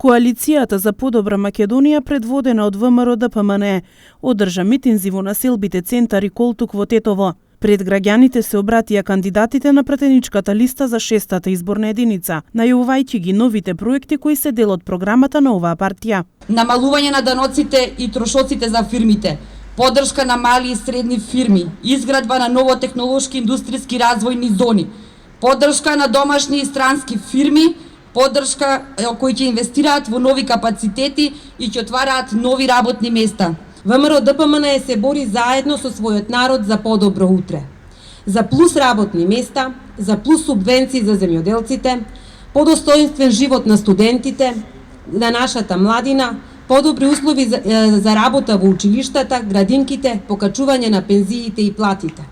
Коалицијата за подобра Македонија, предводена од ВМРО-ДПМНЕ, одржа митинзи во населбите Центар и Колтук во Тетово. Пред граѓаните се обратија кандидатите на пратеничката листа за 6-та изборна единица, најавувајќи ги новите проекти кои се дел од програмата на оваа партија. Намалување на даноците и трошоците за фирмите, поддршка на мали и средни фирми, изградба на новотехнолошки индустријски развојни зони, поддршка на домашни и странски фирми, поддршка кои ќе инвестираат во нови капацитети и ќе отвараат нови работни места. ВМРО-ДПМНЕ се бори заедно со својот народ за подобро утре. За плюс работни места, за плюс субвенции за земјоделците, подостоинствен живот на студентите, на нашата младина, подобри услови за работа во училиштата, градинките, покачување на пензиите и платите.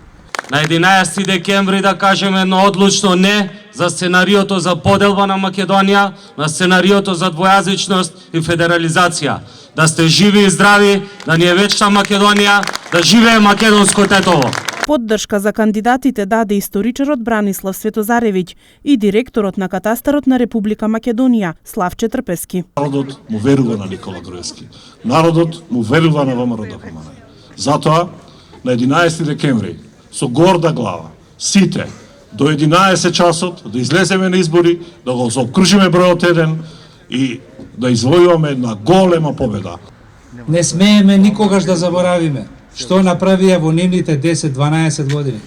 На 11 декември да кажеме едно одлучно не за сценариото за поделба на Македонија, на сценариото за двојазичност и федерализација. Да сте живи и здрави, да ни е вечна Македонија, да живее македонско Тетово. Поддршка за кандидатите даде историчарот Бранислав Светозаревиќ и директорот на Катастарот на Република Македонија Славче Трпески. Народот му верува на Никола Груевски. Народот му верува на ВМРО-ДПМНЕ. Затоа на 11 декември со горда глава сите до 11 часот да излеземе на избори, да го заокружиме бројот 1 и да извојуваме една голема победа. Не смееме никогаш да заборавиме што направија во нивните 10-12 години.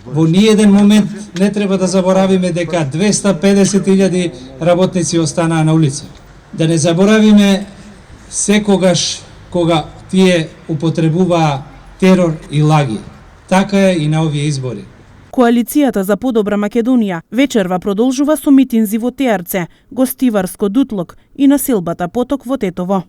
Во ниеден момент не треба да заборавиме дека 250.000 работници останаа на улица. Да не заборавиме секогаш кога тие употребуваа терор и лаги. Така е и на овие избори. Коалицијата за подобра Македонија вечерва продолжува со митинзи во Теарце, Гостиварско, Дутлок и населбата Поток во Тетово.